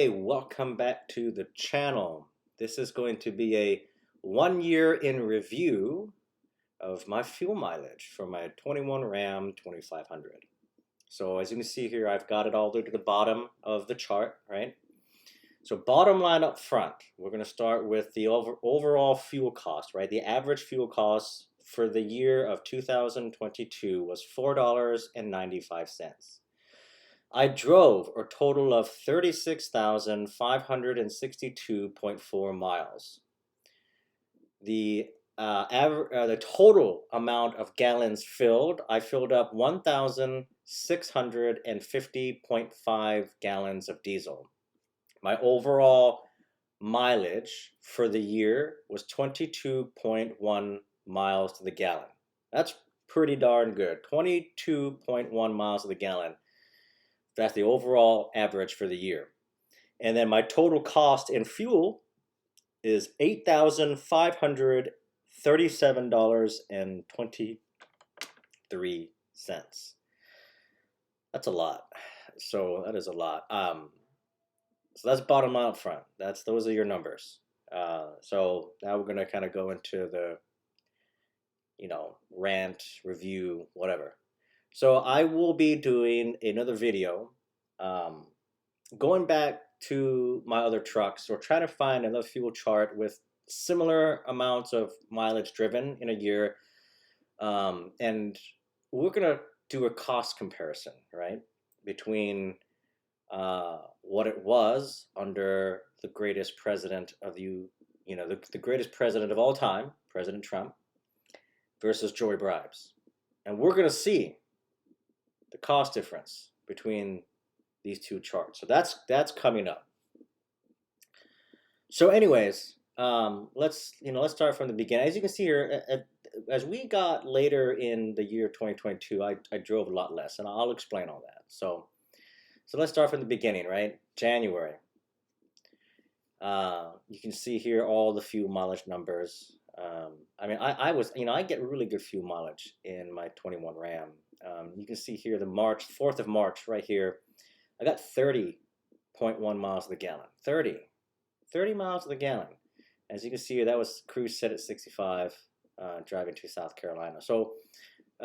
Hey, welcome back to the channel. This is going to be a 1 year in review of my fuel mileage for my 21 Ram 2500. So as you can see here, I've got it all the way to the bottom of the chart, right? So bottom line up front, we're going to start with the overall fuel cost, right? The average fuel cost for the year of 2022 was $4.95. I drove a total of 36,562.4 miles. The total amount of gallons filled, I filled up 1,650.5 gallons of diesel. My overall mileage for the year was 22.1 miles to the gallon. That's pretty darn good. 22.1 miles to the gallon. That's the overall average for the year. And then my total cost in fuel is $8,537.23. That's a lot. So that is a lot. So that's bottom line up front. Those are your numbers. So now we're gonna kind of go into the rant, review, whatever. So I will be doing another video going back to my other trucks or trying to find another fuel chart with similar amounts of mileage driven in a year. And we're going to do a cost comparison, right? Between what it was under the greatest president of the greatest president of all time, President Trump, versus Joey Bribes. And we're going to see the cost difference between these two charts. So that's coming up. So anyways, let's start from the beginning. As you can see here, as we got later in the year 2022, I drove a lot less, and I'll explain all that. So let's start from the beginning, right? January. You can see here all the fuel mileage numbers. I mean, I get really good fuel mileage in my 21 Ram. You can see here the 4th of March right here. I got 30.1 miles to the gallon. 30 miles to the gallon. As you can see here, that was cruise set at 65, driving to South Carolina. So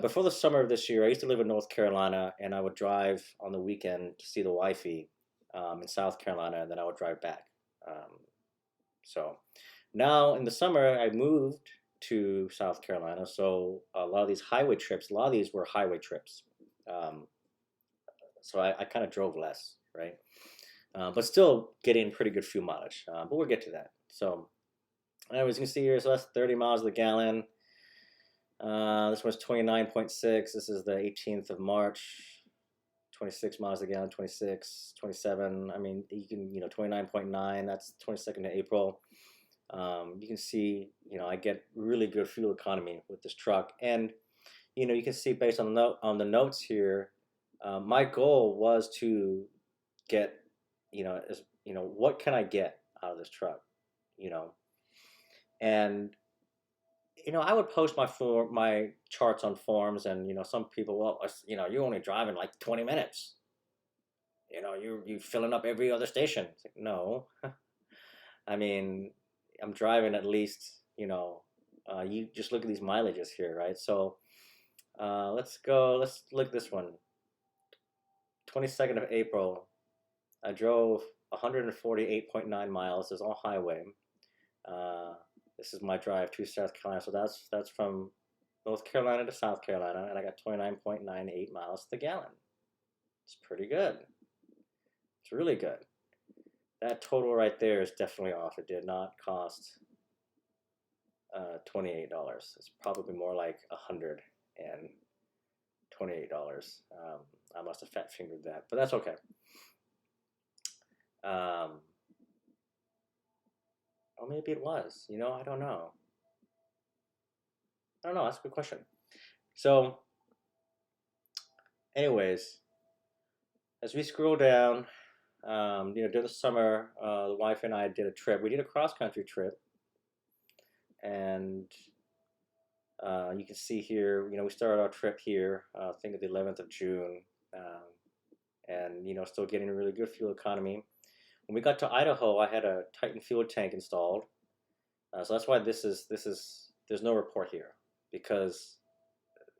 before the summer of this year, I used to live in North Carolina, and I would drive on the weekend to see the wifey in South Carolina, and then I would drive back. So now in the summer, I moved to South Carolina, so a lot of these were highway trips. So I kind of drove less, right? But still getting pretty good fuel mileage. But we'll get to that. So anyways, you can see here, so that's 30 miles to the gallon. This one's 29.6. This is the 18th of March. 26 miles a gallon, 26, 27. I mean, you can, 29.9. That's 22nd of April. You can see, I get really good fuel economy with this truck. And, you can see based on the notes here, my goal was to get, what can I get out of this truck, and I would post my charts on forums, and some people, well, you're only driving like 20 minutes, you filling up every other station. It's like, no. I mean, I'm driving at least, you just look at these mileages here, right? So let's look at this one. 22nd of April, I drove 148.9 miles. It's all highway. This is my drive to South Carolina. So that's from North Carolina to South Carolina, and I got 29.98 miles to the gallon. It's pretty good. It's really good. That total right there is definitely off. It did not cost $28. It's probably more like $128. I must have fat fingered that, but that's okay. Or maybe it was. I don't know. That's a good question. So, anyways, as we scroll down, during the summer, the wife and I did a trip. We did a cross-country trip, and you can see here, we started our trip here, I think of the 11th of June, and still getting a really good fuel economy. When we got to Idaho, I had a Titan fuel tank installed, so that's why there's no report here, because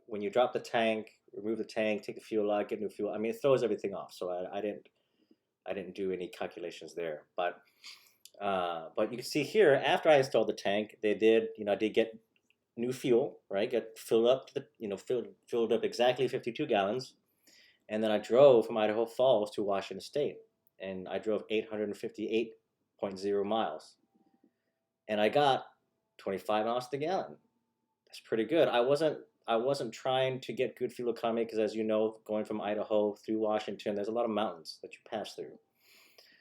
when you drop the tank, remove the tank, take the fuel out, get new fuel. I mean, it throws everything off. So I didn't do any calculations there. But you can see here, after I installed the tank, I did get new fuel, right? Get filled up to the, filled up exactly 52 gallons, and then I drove from Idaho Falls to Washington State, and I drove 858.0 miles, and I got 25 miles to the gallon. That's pretty good. I wasn't trying to get good fuel economy because, as you know, going from Idaho through Washington, there's a lot of mountains that you pass through.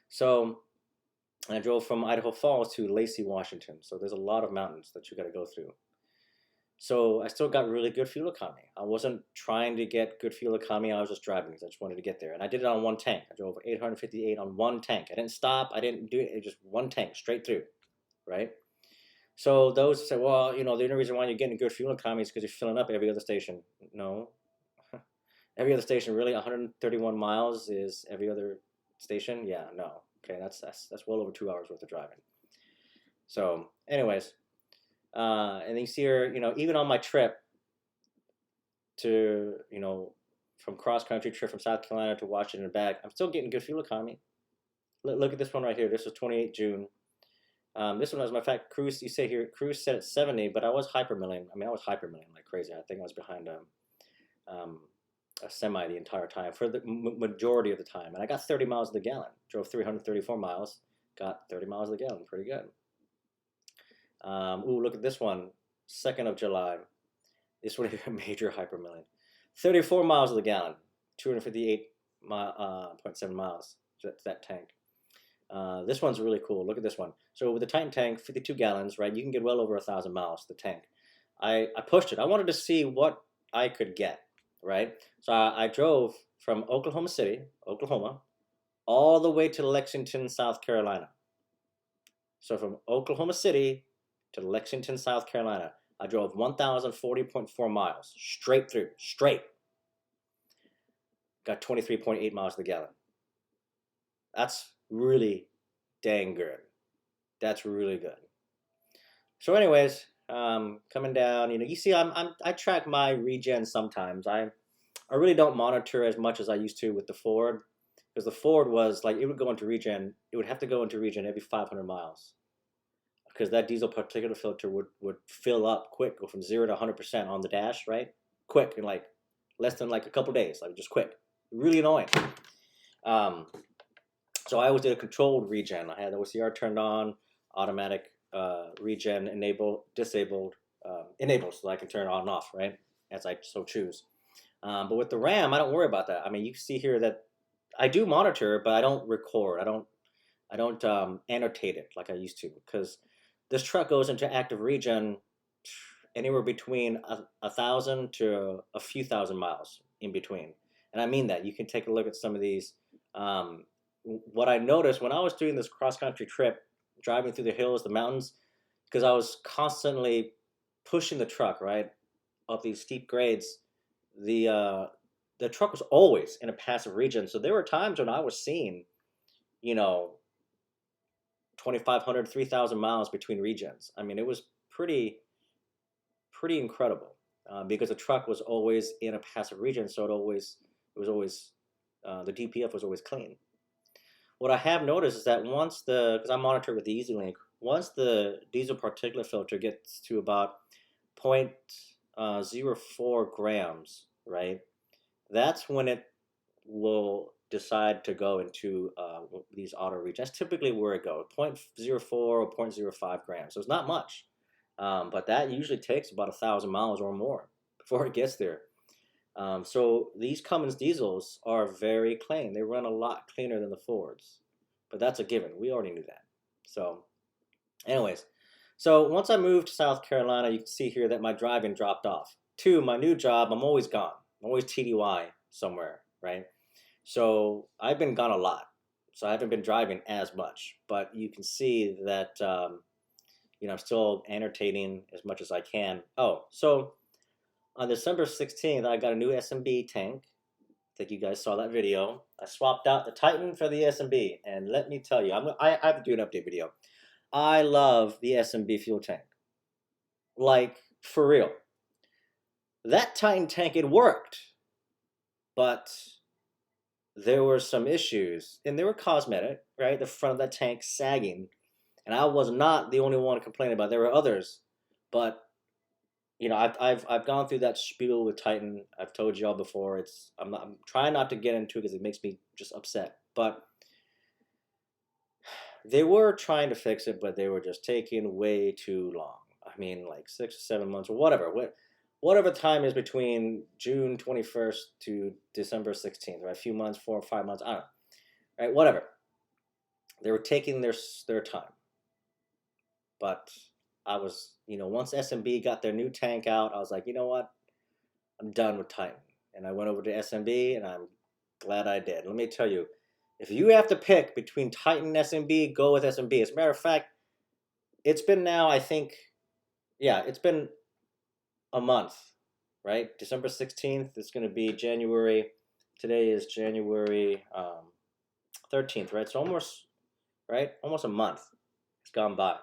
So I drove from Idaho Falls to Lacey, Washington. So there's a lot of mountains that you got to go through. So I still got really good fuel economy. I wasn't trying to get good fuel economy. I was just driving because I just wanted to get there. And I did it on one tank. I drove 858 on one tank. I didn't stop. I didn't do it. It just one tank straight through, right? So those say, well, the only reason why you're getting good fuel economy is because you're filling up every other station. No. Every other station, really? 131 miles is every other station? Yeah, no. Okay, that's well over 2 hours worth of driving. So, anyways, and then you see here, even on my trip to, from cross country trip from South Carolina to Washington and back, I'm still getting good fuel economy. Look at this one right here. This was 28 June. This one, as a matter of fact, cruise, you say here, cruise set at 70, but I was hypermilling. I mean, I was hypermilling like crazy. I think I was behind a semi the entire time for the majority of the time. And I got 30 miles to the gallon. Drove 334 miles, got 30 miles to the gallon. Pretty good. Ooh, look at this one. 2nd of July. This one here, major hypermilling. 34 miles to the gallon. 258.7 miles. That's that tank. This one's really cool. Look at this one. So with the Titan tank, 52 gallons, right? You can get well over 1,000 miles to the tank. I pushed it. I wanted to see what I could get, right? So I drove from Oklahoma City, Oklahoma, all the way to Lexington, South Carolina. So from Oklahoma City to Lexington, South Carolina, I drove 1,040.4 miles straight through, straight. Got 23.8 miles to the gallon. That's really dang good. That's really good. So anyways, coming down, you see, I track my regen sometimes. I really don't monitor as much as I used to with the Ford, because the Ford was like, it would go into regen. It would have to go into regen every 500 miles, because that diesel particulate filter would fill up quick, go from 0 to 100% on the dash, right? Quick, in like less than like a couple days, like just quick. Really annoying. So I always did a controlled regen. I had the OCR turned on, automatic regen disabled, enabled, so I can turn it on and off, right, as I so choose. But with the RAM, I don't worry about that. I mean, you see here that I do monitor, but I don't record. I don't annotate it like I used to, because this truck goes into active regen anywhere between 1,000 to a few thousand miles in between. And I mean that. You can take a look at some of these. What I noticed when I was doing this cross-country trip, driving through the hills, the mountains, because I was constantly pushing the truck, right, up these steep grades, the truck was always in a passive regen. So there were times when I was seeing, 2,500, 3,000 miles between regens. I mean, it was pretty incredible, because the truck was always in a passive regen, so the DPF was always clean. What I have noticed is that because I monitor with the EasyLink, once the diesel particulate filter gets to about 0.04 grams, right, that's when it will decide to go into these auto regens. That's typically where it goes, 0.04 or 0.05 grams. So it's not much, but that usually takes about 1,000 miles or more before it gets there. So these Cummins diesels are very clean. They run a lot cleaner than the Fords, but that's a given. We already knew that. So anyways, so once I moved to South Carolina, you can see here that my driving dropped off. 2, my new job, I'm always gone. I'm always TDY somewhere, right? So I've been gone a lot. So I haven't been driving as much, but you can see that, I'm still annotating as much as I can. Oh, so on December 16th, I got a new SMB tank, think you guys saw that video. I swapped out the Titan for the SMB, and let me tell you, I have to do an update video. I love the SMB fuel tank, like for real. That Titan tank, it worked, but there were some issues, and they were cosmetic, right? The front of that tank sagging, and I was not the only one complaining about it. There were others, but I've gone through that spiel with Titan. I've told y'all before. I'm trying not to get into it because it makes me just upset. But they were trying to fix it, but they were just taking way too long. I mean, like 6 or 7 months or whatever. Whatever time is between June 21st to December 16th, right? A few months, 4 or 5 months, I don't know. Right? Whatever. They were taking their time. But I was, once SMB got their new tank out, I was like, you know what? I'm done with Titan. And I went over to SMB, and I'm glad I did. Let me tell you, if you have to pick between Titan and SMB, go with SMB. As a matter of fact, it's been now, I think, it's been a month, right? December 16th, it's going to be January. Today is January 13th, right? So almost a month has gone by.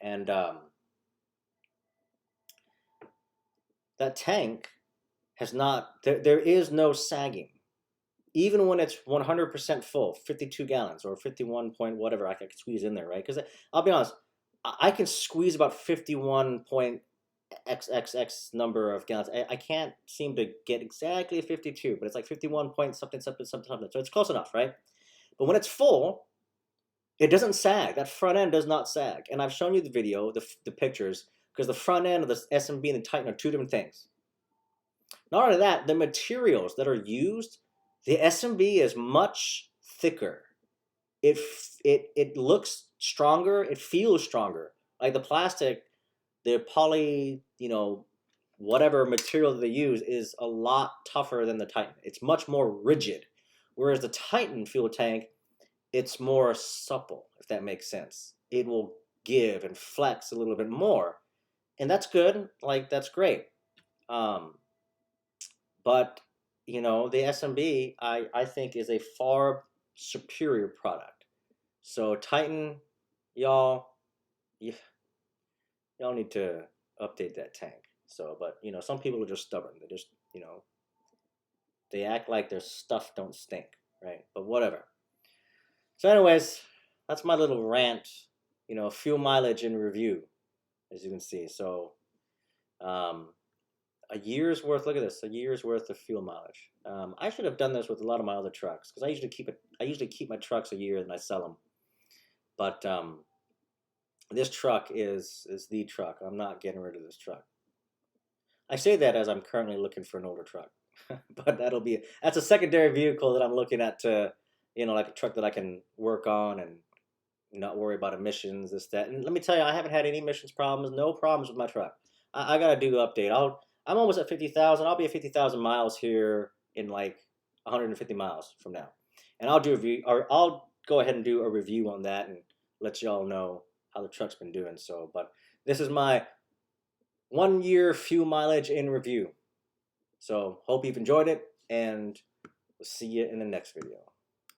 And that tank has not, there is no sagging. Even when it's 100% full, 52 gallons or 51 point whatever I can squeeze in there, right? Because I'll be honest, I can squeeze about 51 point XXX number of gallons. I can't seem to get exactly 52, but it's like 51 point something. So it's close enough, right? But when it's full, it doesn't sag. That front end does not sag. And I've shown you the video, the pictures, because the front end of the SMB and the Titan are two different things. Not only that, the materials that are used, the SMB is much thicker. It looks stronger. It feels stronger. Like the plastic, the poly, whatever material that they use is a lot tougher than the Titan. It's much more rigid. Whereas the Titan fuel tank, it's more supple, if that makes sense. It will give and flex a little bit more. And that's good. Like, that's great. But, the SMB, I think, is a far superior product. So, Titan, y'all need to update that tank. So, but, some people are just stubborn. They just, they act like their stuff don't stink, right? But whatever. So anyways, that's my little rant, fuel mileage in review, as you can see. So a year's worth, look at this, a year's worth of fuel mileage. I should have done this with a lot of my other trucks, because I usually keep my trucks a year and I sell them. But this truck is the truck. I'm not getting rid of this truck. I say that as I'm currently looking for an older truck. But that's a secondary vehicle that I'm looking at to, like a truck that I can work on and not worry about emissions, this, that. And let me tell you, I haven't had any emissions problems, no problems with my truck. I got to do an update. I'm almost at 50,000. I'll be at 50,000 miles here in like 150 miles from now. And I'll go ahead and do a review on that and let y'all know how the truck's been doing. So, but this is my 1 year fuel mileage in review. So, hope you've enjoyed it, and we'll see you in the next video.